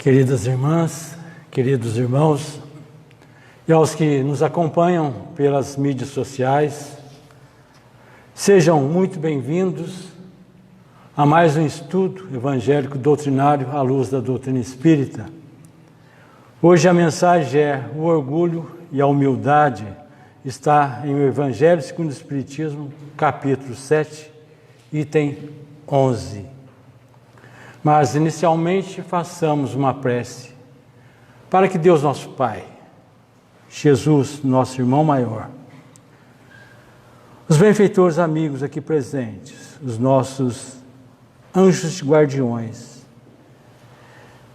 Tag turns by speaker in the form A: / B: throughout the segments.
A: Queridas irmãs, queridos irmãos, e aos que nos acompanham pelas mídias sociais, sejam muito bem-vindos a mais um estudo evangélico doutrinário à luz da doutrina espírita. Hoje a mensagem é o orgulho e a humildade, está em o Evangelho segundo o Espiritismo, capítulo 7, item 11. Mas, inicialmente, façamos uma prece para que Deus, nosso Pai, Jesus, nosso irmão maior, os benfeitores amigos aqui presentes, os nossos anjos guardiões,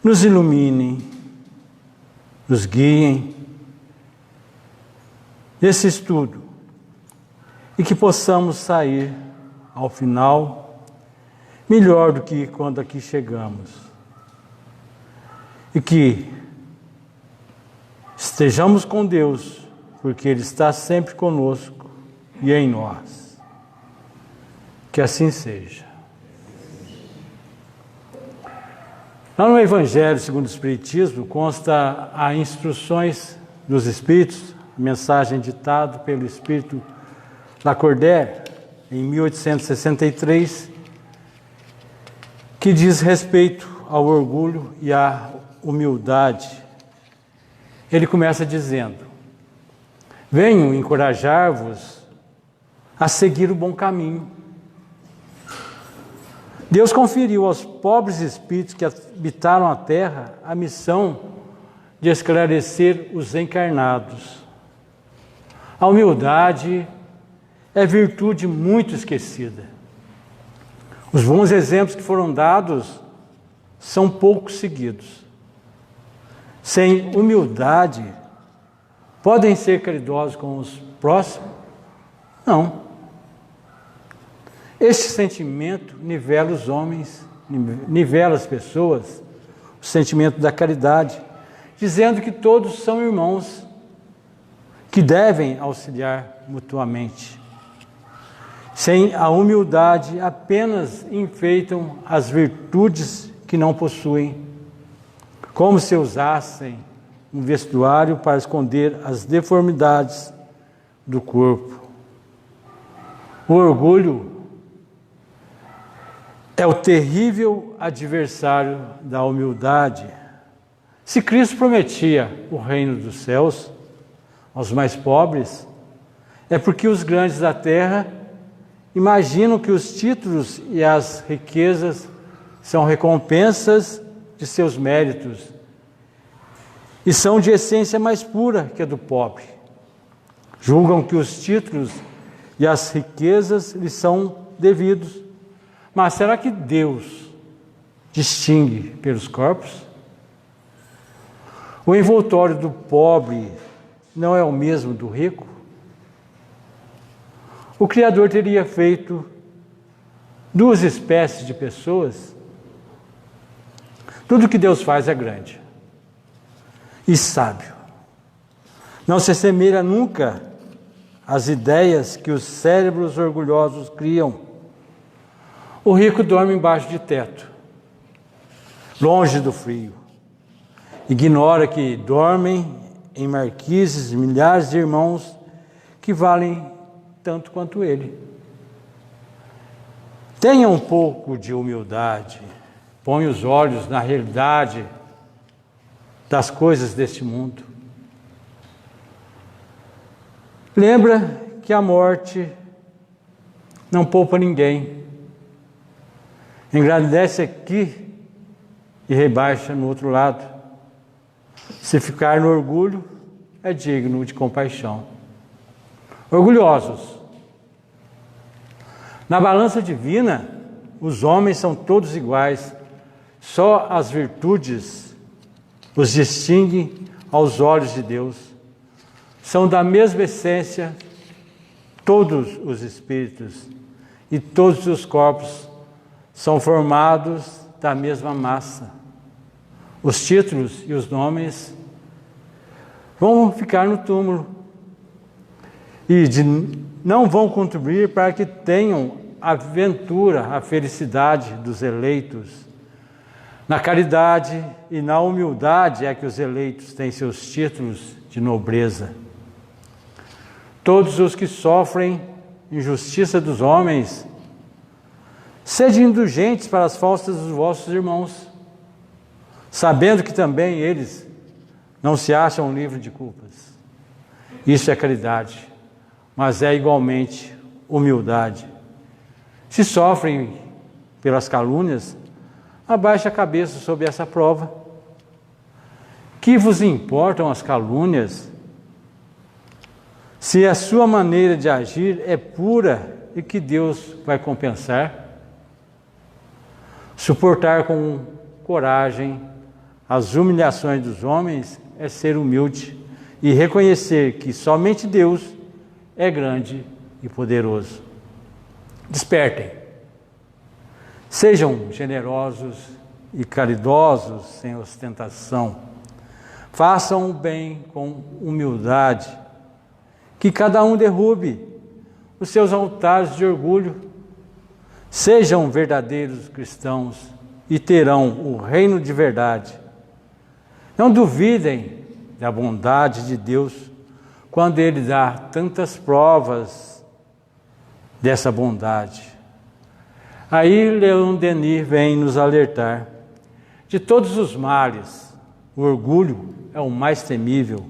A: nos iluminem, nos guiem nesse estudo e que possamos sair, ao final, melhor do que quando aqui chegamos. E que estejamos com Deus, porque Ele está sempre conosco e em nós. Que assim seja. Lá no Evangelho segundo o Espiritismo consta as instruções dos Espíritos, mensagem ditada pelo Espírito Lacordaire, em 1863, que diz respeito ao orgulho e à humildade. Ele começa dizendo: venho encorajar-vos a seguir o bom caminho. Deus conferiu aos pobres espíritos que habitaram a terra a missão de esclarecer os encarnados. A humildade é virtude muito esquecida. Os bons exemplos que foram dados são pouco seguidos. Sem humildade, podem ser caridosos com os próximos? Não. Este sentimento nivela os homens, nivela as pessoas, o sentimento da caridade, dizendo que todos são irmãos, que devem auxiliar mutuamente. Sem a humildade, apenas enfeitam as virtudes que não possuem, como se usassem um vestuário para esconder as deformidades do corpo. O orgulho é o terrível adversário da humildade. Se Cristo prometia o reino dos céus aos mais pobres, é porque os grandes da terra imaginam que os títulos e as riquezas são recompensas de seus méritos e são de essência mais pura que a do pobre. Julgam que os títulos e as riquezas lhes são devidos. Mas será que Deus distingue pelos corpos? O envoltório do pobre não é o mesmo do rico? O Criador teria feito duas espécies de pessoas? Tudo que Deus faz é grande e sábio. Não se assemelha nunca às ideias que os cérebros orgulhosos criam. O rico dorme embaixo de teto, longe do frio. Ignora que dormem em marquises milhares de irmãos que valem tanto quanto ele. Tenha um pouco de humildade, põe os olhos na realidade das coisas deste mundo. Lembra que a morte não poupa ninguém. Engrandece aqui e rebaixa no outro lado. Se ficar no orgulho, é digno de compaixão. Orgulhosos. Na balança divina, os homens são todos iguais, só as virtudes os distinguem aos olhos de Deus. São da mesma essência todos os espíritos e todos os corpos são formados da mesma massa. Os títulos e os nomes vão ficar no túmulo e não vão contribuir para que tenham a ventura, a felicidade dos eleitos. Na caridade e na humildade é que os eleitos têm seus títulos de nobreza. Todos os que sofrem injustiça dos homens, sede indulgentes para as faltas dos vossos irmãos, sabendo que também eles não se acham livres de culpas. Isso é caridade, mas é igualmente humildade. Se sofrem pelas calúnias, abaixe a cabeça sob essa prova. Que vos importam as calúnias, se a sua maneira de agir é pura e que Deus vai compensar? Suportar com coragem as humilhações dos homens é ser humilde e reconhecer que somente Deus é grande e poderoso. Despertem. Sejam generosos e caridosos sem ostentação. Façam o bem com humildade. Que cada um derrube os seus altares de orgulho. Sejam verdadeiros cristãos e terão o reino de verdade. Não duvidem da bondade de Deus quando Ele dá tantas provas dessa bondade. Aí Leon Denis vem nos alertar: de todos os males, o orgulho é o mais temível.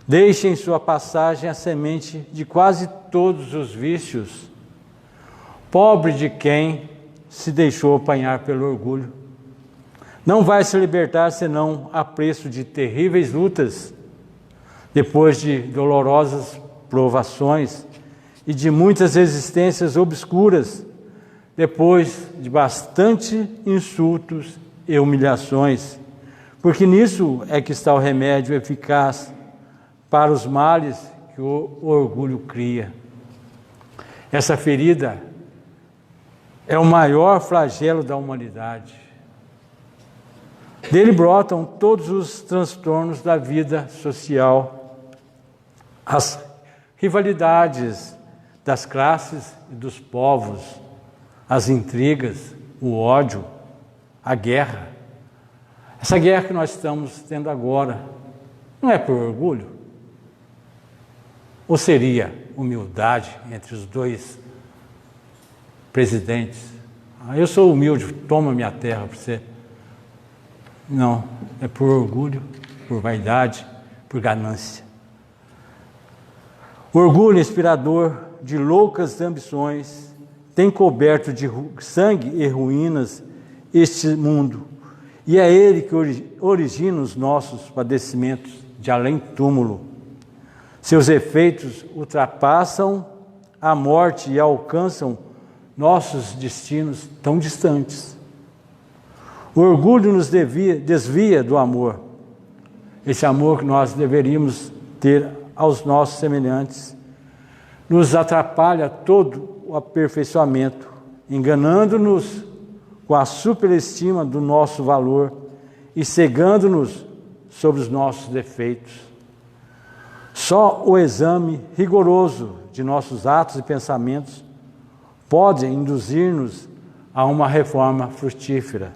A: Deixe em sua passagem a semente de quase todos os vícios. Pobre de quem se deixou apanhar pelo orgulho. Não vai se libertar senão a preço de terríveis lutas, depois de dolorosas provações e de muitas existências obscuras, depois de bastante insultos e humilhações, porque nisso é que está o remédio eficaz para os males que o orgulho cria. Essa ferida é o maior flagelo da humanidade. Dele brotam todos os transtornos da vida social, as rivalidades das classes e dos povos, as intrigas, o ódio, a guerra. Essa guerra que nós estamos tendo agora não é por orgulho? Ou seria humildade entre os dois presidentes? Eu sou humilde, toma minha terra para você. Não, é por orgulho, por vaidade, por ganância. O orgulho inspirador de loucas ambições tem coberto de sangue e ruínas este mundo, e é ele que origina os nossos padecimentos de além-túmulo. Seus efeitos ultrapassam a morte e alcançam nossos destinos tão distantes. O orgulho nos desvia do amor, esse amor que nós deveríamos ter aos nossos semelhantes, nos atrapalha todo o aperfeiçoamento, enganando-nos com a superestima do nosso valor e cegando-nos sobre os nossos defeitos. Só o exame rigoroso de nossos atos e pensamentos pode induzir-nos a uma reforma frutífera.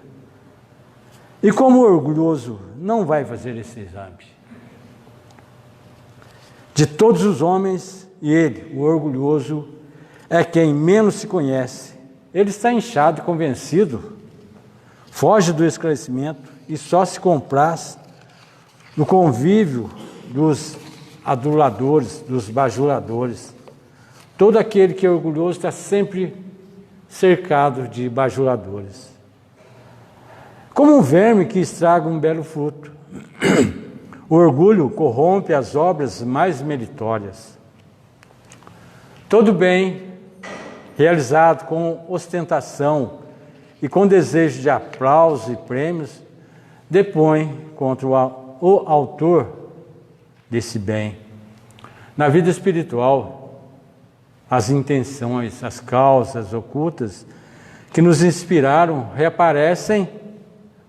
A: E como o orgulhoso não vai fazer esse exame? De todos os homens, e ele, o orgulhoso, é quem menos se conhece. Ele está inchado e convencido, foge do esclarecimento e só se compraz no convívio dos aduladores, dos bajuladores. Todo aquele que é orgulhoso está sempre cercado de bajuladores. Como um verme que estraga um belo fruto. O orgulho corrompe as obras mais meritórias. Todo bem realizado com ostentação e com desejo de aplausos e prêmios depõe contra o autor desse bem. Na vida espiritual, as intenções, as causas ocultas que nos inspiraram reaparecem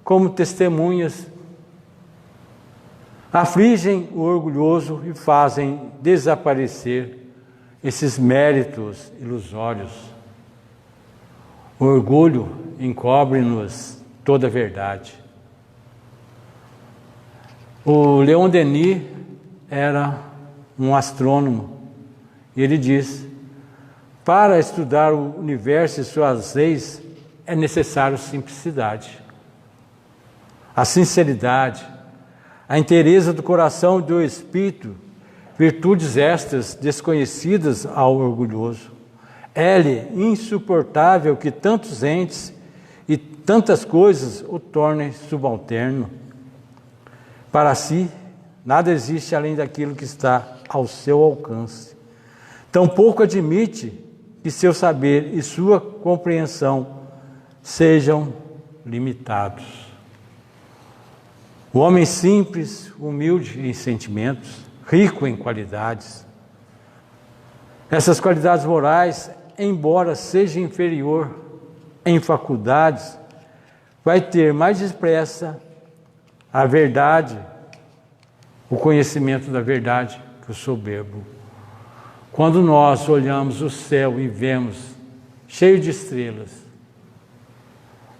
A: como testemunhas, afligem o orgulhoso e fazem desaparecer esses méritos ilusórios. O orgulho encobre-nos toda a verdade. O Leon Denis era um astrônomo e ele diz: para estudar o universo e suas leis é necessário simplicidade. A sinceridade, a inteireza do coração e do espírito, virtudes estas desconhecidas ao orgulhoso. É-lhe insuportável que tantos entes e tantas coisas o tornem subalterno. Para si, nada existe além daquilo que está ao seu alcance. Tampouco admite que seu saber e sua compreensão sejam limitados. O homem simples, humilde em sentimentos, rico em qualidades. Essas qualidades morais, embora seja inferior em faculdades, vai ter mais depressa a verdade, o conhecimento da verdade que o soberbo. Quando nós olhamos o céu e vemos cheio de estrelas,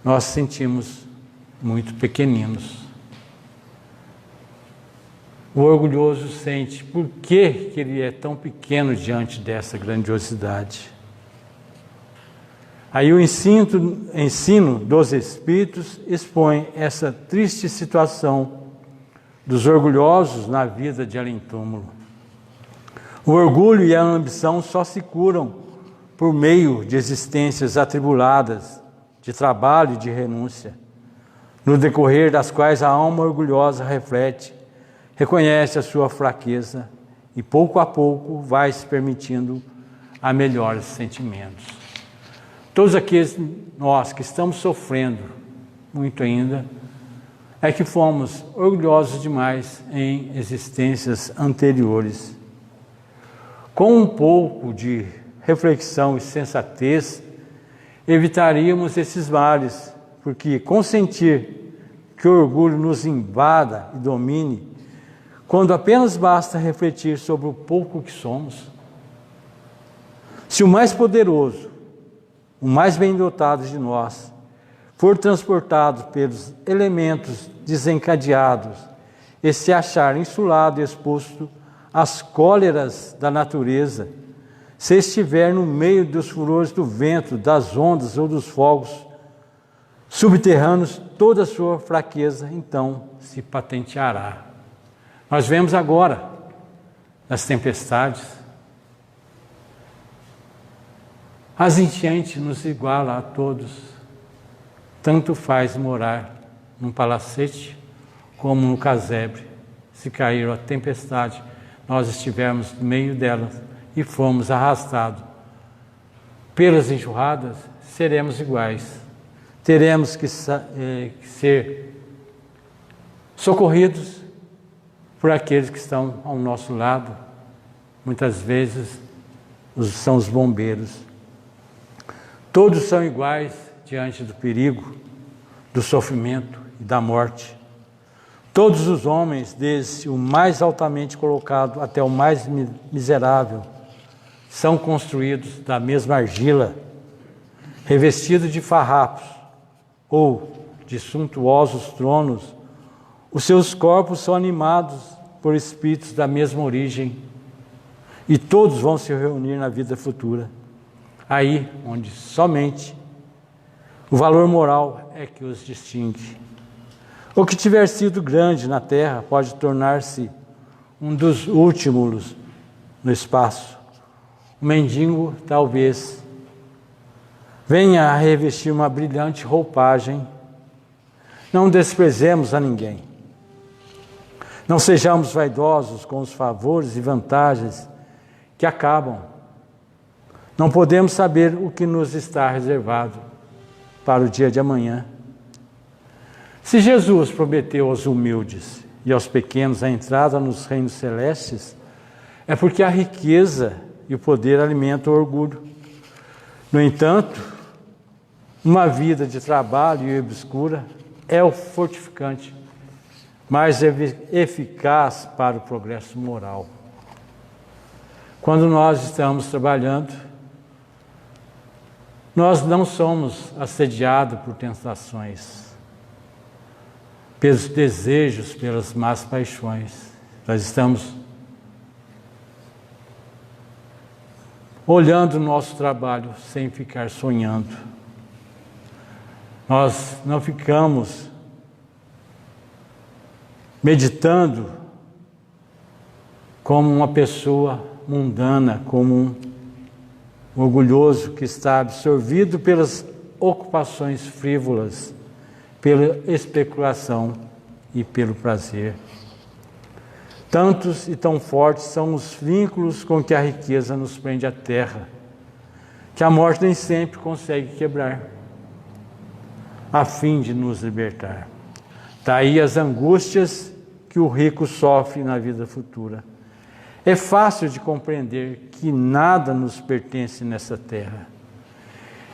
A: nós sentimos muito pequeninos. O orgulhoso sente por que ele é tão pequeno diante dessa grandiosidade. Aí o ensino dos Espíritos expõe essa triste situação dos orgulhosos na vida de além-túmulo. O orgulho e a ambição só se curam por meio de existências atribuladas, de trabalho e de renúncia, no decorrer das quais a alma orgulhosa reflete, reconhece a sua fraqueza e pouco a pouco vai se permitindo a melhores sentimentos. Todos aqueles nós que estamos sofrendo muito ainda, é que fomos orgulhosos demais em existências anteriores. Com um pouco de reflexão e sensatez, evitaríamos esses males, porque consentir que o orgulho nos invada e domine, quando apenas basta refletir sobre o pouco que somos. Se o mais poderoso, o mais bem dotado de nós, for transportado pelos elementos desencadeados e se achar insulado e exposto às cóleras da natureza, se estiver no meio dos furores do vento, das ondas ou dos fogos subterrâneos, toda a sua fraqueza então se patenteará. Nós vemos agora nas tempestades, as enchentes nos igualam a todos. Tanto faz morar num palacete como no casebre. Se cair a tempestade, nós estivermos no meio delas e fomos arrastados pelas enxurradas, seremos iguais. Teremos que ser socorridos por aqueles que estão ao nosso lado. Muitas vezes são os bombeiros. Todos são iguais diante do perigo, do sofrimento e da morte. Todos os homens, desde o mais altamente colocado até o mais miserável, são construídos da mesma argila, revestidos de farrapos ou de suntuosos tronos. Os seus corpos são animados por espíritos da mesma origem e todos vão se reunir na vida futura. Aí onde somente o valor moral é que os distingue. O que tiver sido grande na terra pode tornar-se um dos últimos no espaço. O mendigo talvez venha a revestir uma brilhante roupagem. Não desprezemos a ninguém. Não sejamos vaidosos com os favores e vantagens que acabam. Não podemos saber o que nos está reservado para o dia de amanhã. Se Jesus prometeu aos humildes e aos pequenos a entrada nos reinos celestes, é porque a riqueza e o poder alimentam o orgulho. No entanto, uma vida de trabalho e obscura é o fortificante, mais eficaz para o progresso moral. Quando nós estamos trabalhando, nós não somos assediados por tentações. pelos desejos, pelas más paixões. Nós estamos olhando o nosso trabalho sem ficar sonhando. Nós não ficamos meditando como uma pessoa mundana, como um orgulhoso que está absorvido pelas ocupações frívolas, pela especulação e pelo prazer. Tantos e tão fortes são os vínculos com que a riqueza nos prende à terra, que a morte nem sempre consegue quebrar, a fim de nos libertar. Daí as angústias que o rico sofre na vida futura. É fácil de compreender que nada nos pertence nessa terra.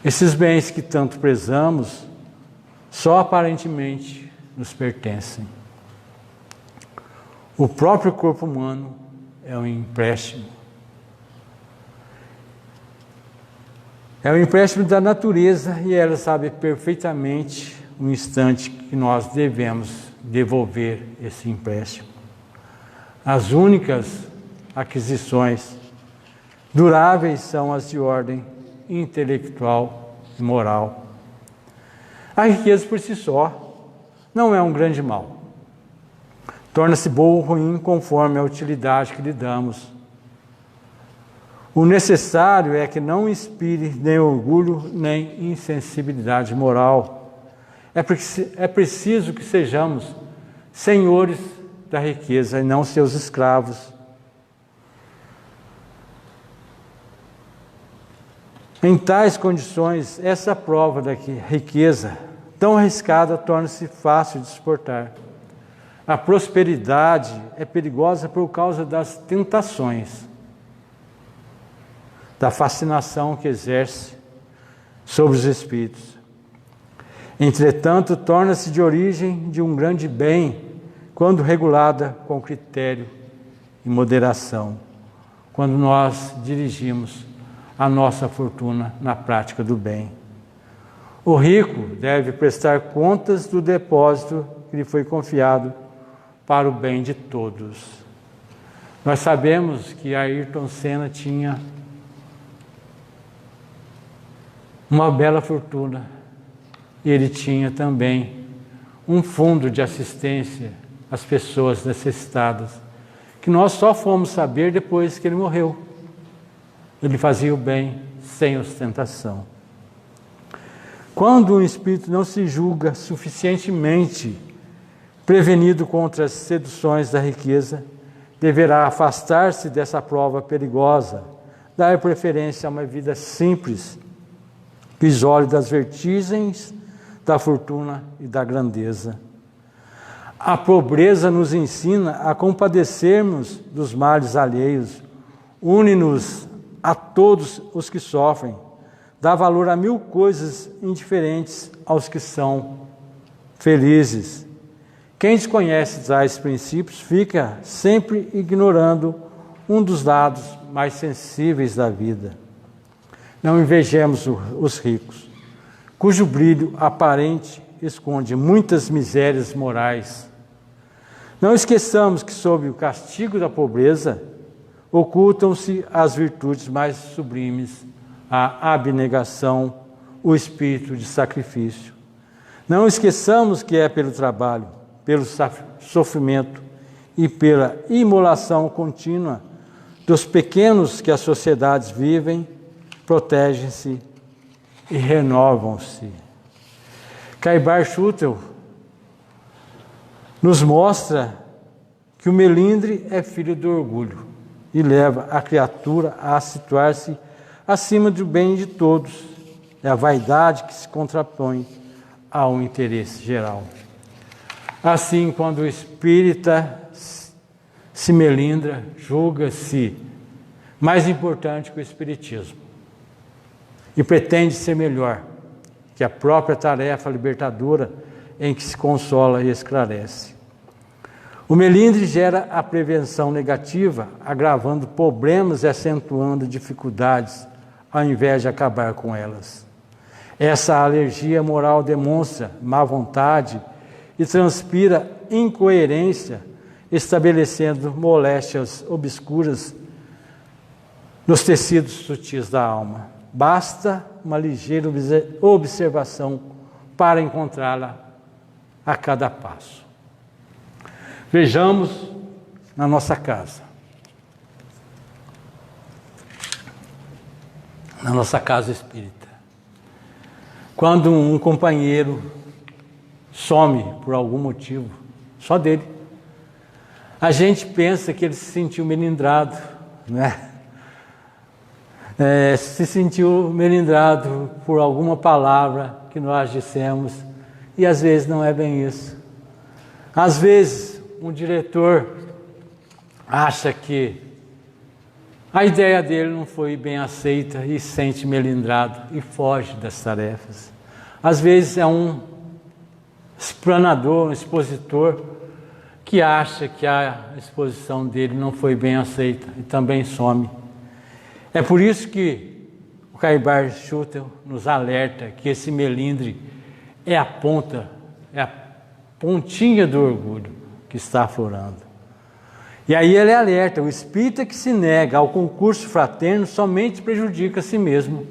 A: Esses bens que tanto prezamos, só aparentemente nos pertencem. O próprio corpo humano é um empréstimo. É um empréstimo da natureza e ela sabe perfeitamente o instante que nós devemos devolver esse empréstimo. As únicas aquisições duráveis são as de ordem intelectual e moral. A riqueza por si só não é um grande mal. Torna-se boa ou ruim conforme a utilidade que lhe damos. O necessário é que não inspire nem orgulho, nem insensibilidade moral. É preciso que sejamos senhores da riqueza e não seus escravos. Em tais condições, essa prova da riqueza tão arriscada torna-se fácil de suportar. A prosperidade é perigosa por causa das tentações, da fascinação que exerce sobre os espíritos. Entretanto, torna-se de origem de um grande bem quando regulada com critério e moderação, quando nós dirigimos a nossa fortuna na prática do bem. O rico deve prestar contas do depósito que lhe foi confiado para o bem de todos. Nós sabemos que Ayrton Senna tinha uma bela fortuna. Ele tinha também um fundo de assistência às pessoas necessitadas, que nós só fomos saber depois que ele morreu. Ele fazia o bem sem ostentação. Quando um espírito não se julga suficientemente prevenido contra as seduções da riqueza, deverá afastar-se dessa prova perigosa, dar preferência a uma vida simples, que isole das vertigens da fortuna e da grandeza. A pobreza nos ensina a compadecermos dos males alheios, une-nos a todos os que sofrem, dá valor a 1000 coisas indiferentes aos que são felizes. Quem desconhece tais princípios fica sempre ignorando um dos lados mais sensíveis da vida. Não invejemos os ricos, cujo brilho aparente esconde muitas misérias morais. Não esqueçamos que sob o castigo da pobreza ocultam-se as virtudes mais sublimes, a abnegação, o espírito de sacrifício. Não esqueçamos que é pelo trabalho, pelo sofrimento e pela imolação contínua dos pequenos que as sociedades vivem, protegem-se e renovam-se. Caibar Schutel nos mostra que o melindre é filho do orgulho e leva a criatura a situar-se acima do bem de todos. É a vaidade que se contrapõe ao interesse geral. Assim, quando o espírita se melindra, julga-se mais importante que o espiritismo e pretende ser melhor que a própria tarefa libertadora em que se consola e esclarece. O melindre gera a prevenção negativa, agravando problemas e acentuando dificuldades, ao invés de acabar com elas. Essa alergia moral demonstra má vontade e transpira incoerência, estabelecendo moléstias obscuras nos tecidos sutis da alma. Basta uma ligeira observação para encontrá-la a cada passo. Vejamos na nossa casa. Na nossa casa espírita. Quando um companheiro some por algum motivo, só dele, a gente pensa que ele se sentiu melindrado, né? Se sentiu melindrado por alguma palavra que nós dissemos, e às vezes não é bem isso. Às vezes um diretor acha que a ideia dele não foi bem aceita e se sente melindrado e foge das tarefas. Às vezes é um explanador, um expositor, que acha que a exposição dele não foi bem aceita e também some. É por isso que o Caibar Schutel nos alerta que esse melindre é a pontinha do orgulho que está aflorando. E aí ele alerta: o espírita que se nega ao concurso fraterno somente prejudica a si mesmo.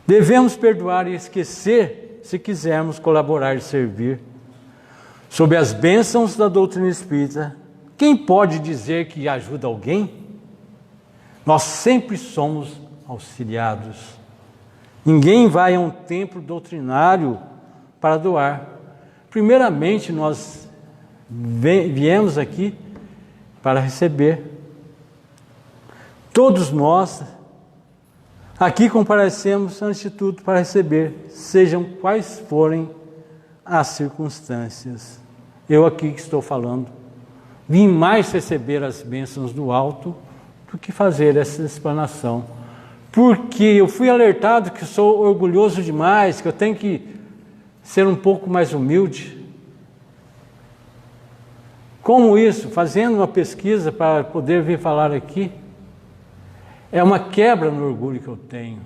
A: Devemos perdoar e esquecer se quisermos colaborar e servir. Sob as bênçãos da doutrina espírita, quem pode dizer que ajuda alguém? Nós sempre somos auxiliados. Ninguém vai a um templo doutrinário para doar. Primeiramente, nós viemos aqui para receber. Todos nós aqui comparecemos, antes de tudo, para receber, sejam quais forem as circunstâncias. Eu aqui que estou falando, vim mais receber as bênçãos do alto do que fazer essa explanação. Porque eu fui alertado que sou orgulhoso demais, que eu tenho que ser um pouco mais humilde. Como isso? Fazendo uma pesquisa para poder vir falar aqui, é uma quebra no orgulho que eu tenho.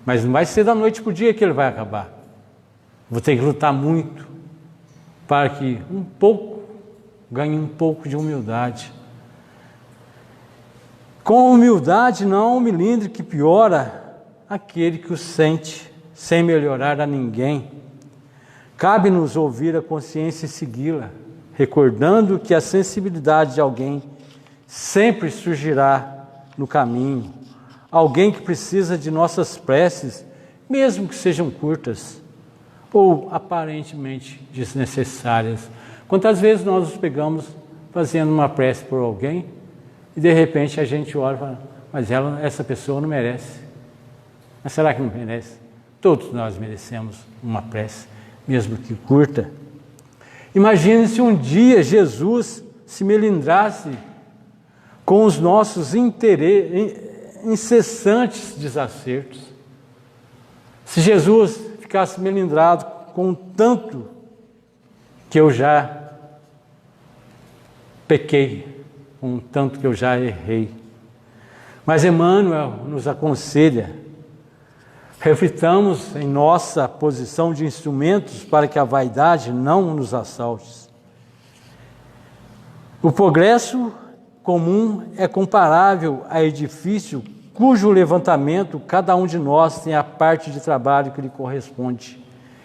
A: Mas não vai ser da noite para o dia que ele vai acabar. Vou ter que lutar muito para que ganhe um pouco de humildade. Com humildade não há um melindre que piora aquele que o sente, sem melhorar a ninguém. Cabe-nos ouvir a consciência e segui-la, recordando que a sensibilidade de alguém sempre surgirá no caminho. Alguém que precisa de nossas preces, mesmo que sejam curtas ou aparentemente desnecessárias. Quantas vezes nós nos pegamos fazendo uma prece por alguém e de repente a gente olha e fala: mas essa pessoa não merece. Mas será que não merece? Todos nós merecemos uma prece, mesmo que curta. Imagine se um dia Jesus se melindrasse com os nossos incessantes desacertos. Se Jesus ficasse melindrado com o tanto que eu já pequei, com o tanto que eu já errei. Mas Emmanuel nos aconselha: reflitamos em nossa posição de instrumentos para que a vaidade não nos assalte. O progresso comum é comparável a edifício cujo levantamento cada um de nós tem a parte de trabalho que lhe corresponde.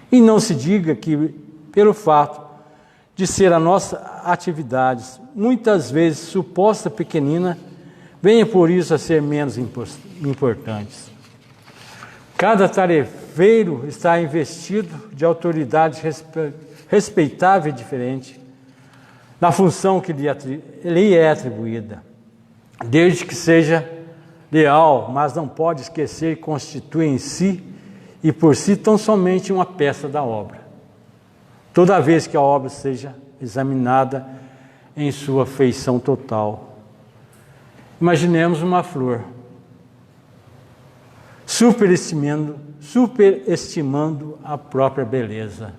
A: E não se diga que, pelo fato de ser a nossa atividade muitas vezes suposta pequenina, venha por isso a ser menos importantes. Cada tarefeiro está investido de autoridade respeitável e diferente na função que lhe é atribuída, desde que seja leal, mas não pode esquecer que constitui em si e por si tão somente uma peça da obra, toda vez que a obra seja examinada em sua feição total. Imaginemos uma flor, superestimando a própria beleza.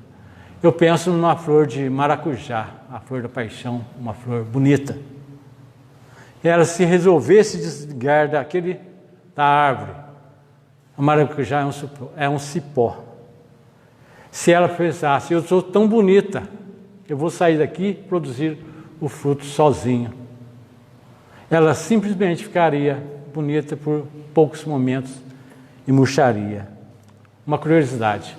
A: Eu penso numa flor de maracujá, a flor da paixão, uma flor bonita. Ela se resolvesse desligar da árvore, a maracujá é um cipó. Se ela pensasse: eu sou tão bonita, eu vou sair daqui e produzir o fruto sozinho. Ela simplesmente ficaria bonita por poucos momentos e murcharia. Uma curiosidade: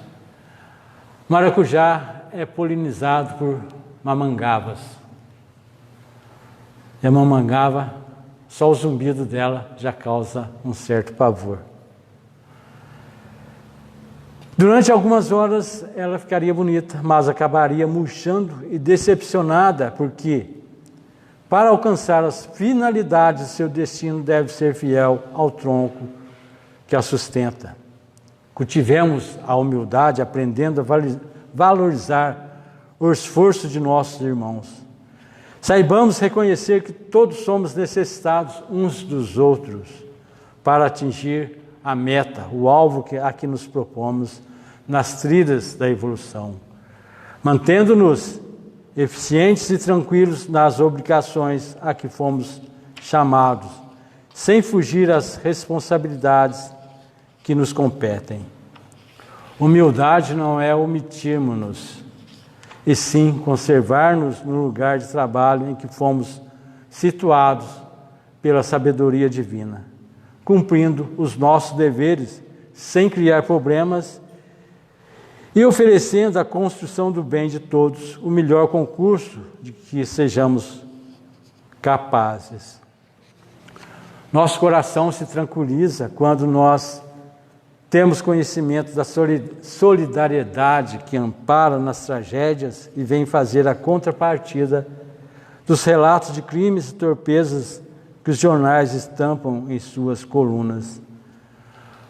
A: maracujá é polinizado por mamangavas. E a mamangava, só o zumbido dela já causa um certo pavor. Durante algumas horas ela ficaria bonita, mas acabaria murchando e decepcionada, porque para alcançar as finalidades, seu destino deve ser fiel ao tronco que a sustenta. Cultivemos a humildade, aprendendo a valorizar o esforço de nossos irmãos. Saibamos reconhecer que todos somos necessitados uns dos outros para atingir a meta, o alvo a que nos propomos nas trilhas da evolução, mantendo-nos eficientes e tranquilos nas obrigações a que fomos chamados, sem fugir às responsabilidades que nos competem. Humildade não é omitirmos-nos, e sim conservar-nos no lugar de trabalho em que fomos situados pela sabedoria divina, cumprindo os nossos deveres sem criar problemas e oferecendo à construção do bem de todos o melhor concurso de que sejamos capazes. Nosso coração se tranquiliza quando nós temos conhecimento da solidariedade que ampara nas tragédias e vem fazer a contrapartida dos relatos de crimes e torpezas que os jornais estampam em suas colunas.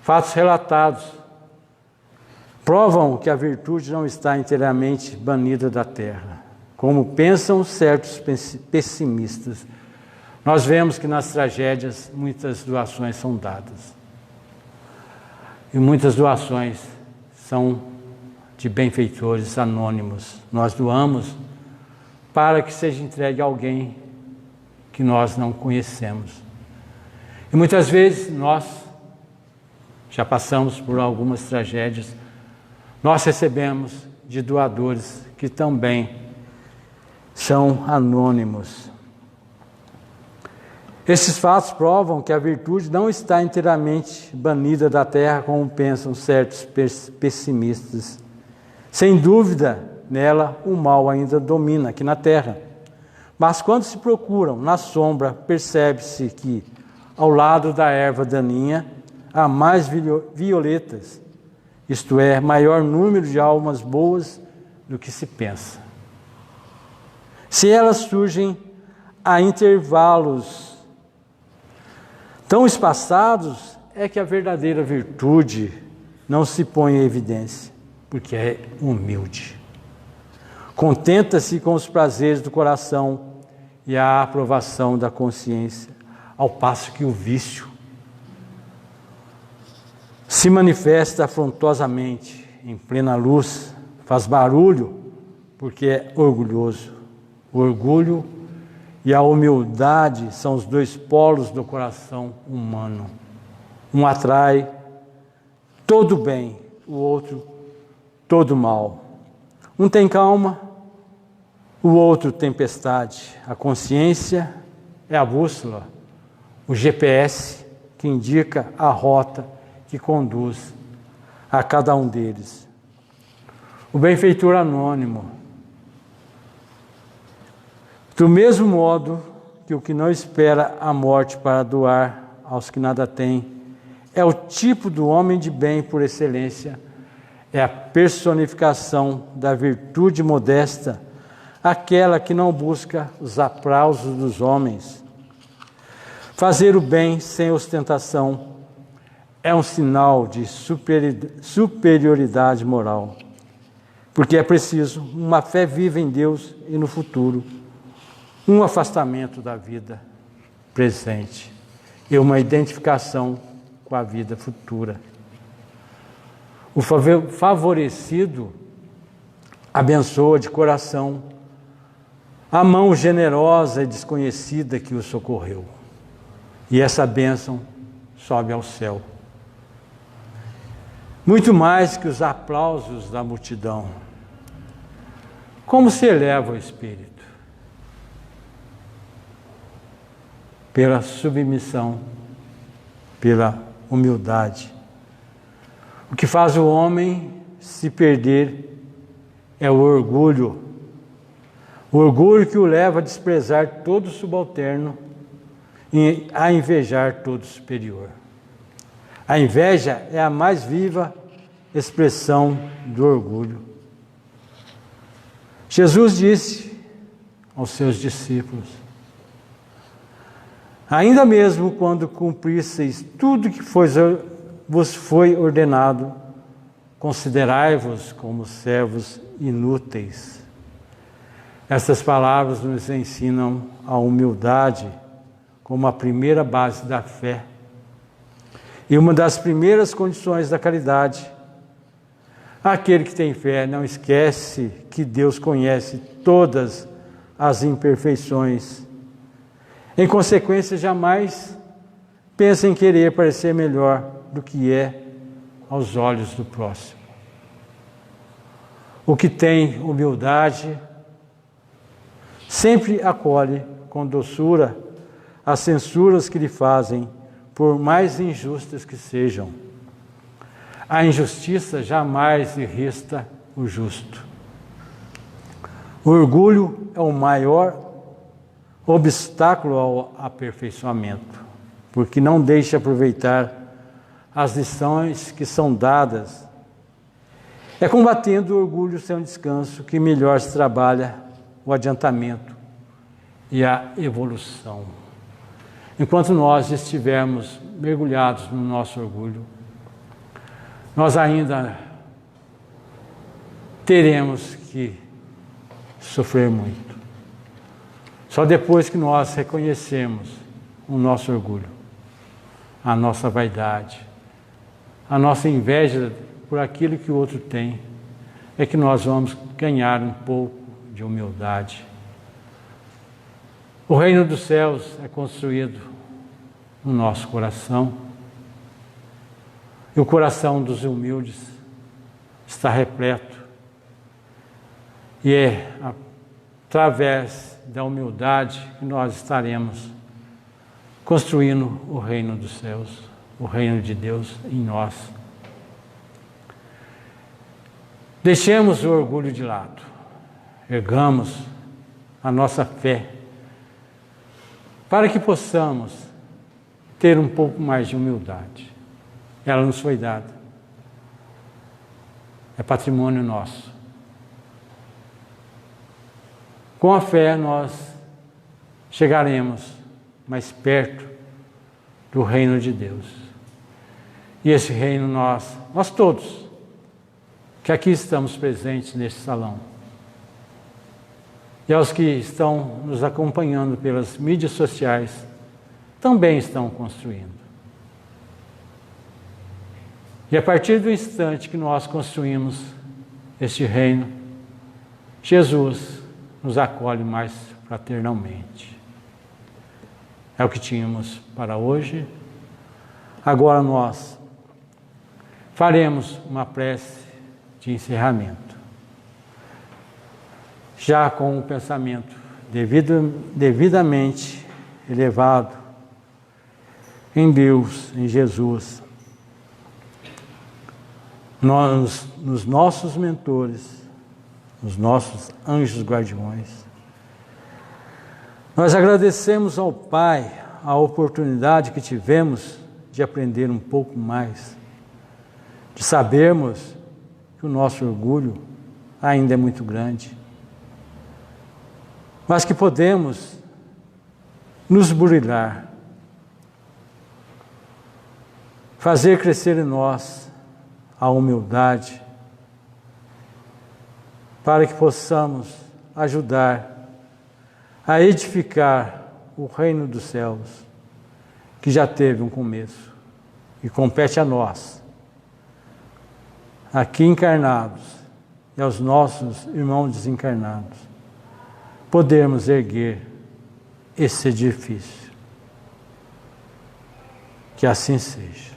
A: Fatos relatados provam que a virtude não está inteiramente banida da terra, como pensam certos pessimistas. Nós vemos que nas tragédias muitas doações são dadas. E muitas doações são de benfeitores anônimos. Nós doamos para que seja entregue a alguém que nós não conhecemos. E muitas vezes nós já passamos por algumas tragédias, nós recebemos de doadores que também são anônimos. Esses fatos provam que a virtude não está inteiramente banida da terra, como pensam certos pessimistas. Sem dúvida, nela o mal ainda domina aqui na terra. Mas quando se procuram na sombra, percebe-se que, ao lado da erva daninha, há mais violetas, isto é, maior número de almas boas do que se pensa. Se elas surgem a intervalos tão espaçados, é que a verdadeira virtude não se põe em evidência, porque é humilde. Contenta-se com os prazeres do coração e a aprovação da consciência, ao passo que o vício se manifesta afrontosamente, em plena luz, faz barulho, porque é orgulhoso. O orgulho e a humildade são os dois polos do coração humano. Um atrai todo bem, o outro todo mal. Um tem calma, o outro tempestade. A consciência é a bússola, o GPS que indica a rota que conduz a cada um deles. O benfeitor anônimo, do mesmo modo que o que não espera a morte para doar aos que nada têm, é o tipo do homem de bem por excelência, é a personificação da virtude modesta, aquela que não busca os aplausos dos homens. Fazer o bem sem ostentação é um sinal de superioridade moral, porque é preciso uma fé viva em Deus e no futuro, um afastamento da vida presente e uma identificação com a vida futura. O favorecido abençoa de coração a mão generosa e desconhecida que o socorreu, e essa bênção sobe ao céu. Muito mais que os aplausos da multidão. Como se eleva o espírito? Pela submissão, pela humildade. O que faz o homem se perder é o orgulho. O orgulho que o leva a desprezar todo subalterno e a invejar todo superior. A inveja é a mais viva expressão do orgulho. Jesus disse aos seus discípulos: ainda mesmo quando cumprisseis tudo que vos foi ordenado, considerai-vos como servos inúteis. Essas palavras nos ensinam a humildade como a primeira base da fé e uma das primeiras condições da caridade. Aquele que tem fé não esquece que Deus conhece todas as imperfeições. Em consequência, jamais pensa em querer parecer melhor do que é aos olhos do próximo. O que tem humildade sempre acolhe com doçura as censuras que lhe fazem, por mais injustas que sejam. A injustiça jamais irrita o justo. O orgulho é o maior obstáculo ao aperfeiçoamento, porque não deixa aproveitar as lições que são dadas. É combatendo o orgulho sem descanso que melhor se trabalha o adiantamento e a evolução. Enquanto nós estivermos mergulhados no nosso orgulho, nós ainda teremos que sofrer muito. Só depois que nós reconhecemos o nosso orgulho, a nossa vaidade, a nossa inveja por aquilo que o outro tem, é que nós vamos ganhar um pouco de humildade. O reino dos céus é construído no nosso coração, e o coração dos humildes está repleto, e é através da humildade que nós estaremos construindo o reino dos céus, o reino de Deus em nós. Deixemos o orgulho de lado, ergamos a nossa fé, para que possamos ter um pouco mais de humildade. Ela nos foi dada. É patrimônio nosso. Com a fé nós chegaremos mais perto do reino de Deus. E esse reino nós todos, que aqui estamos presentes neste salão, e aos que estão nos acompanhando pelas mídias sociais, também estão construindo. E a partir do instante que nós construímos este reino, Jesus nos acolhe mais fraternalmente. É o que tínhamos para hoje. Agora nós faremos uma prece de encerramento, já com o pensamento devidamente elevado em Deus, em Jesus, nos nossos mentores, nos nossos anjos guardiões. Nós agradecemos ao Pai a oportunidade que tivemos de aprender um pouco mais, de sabermos que o nosso orgulho ainda é muito grande, mas que podemos nos burilar, fazer crescer em nós a humildade, para que possamos ajudar a edificar o reino dos céus, que já teve um começo e compete a nós, aqui encarnados, e aos nossos irmãos desencarnados, podermos erguer esse edifício. Que assim seja.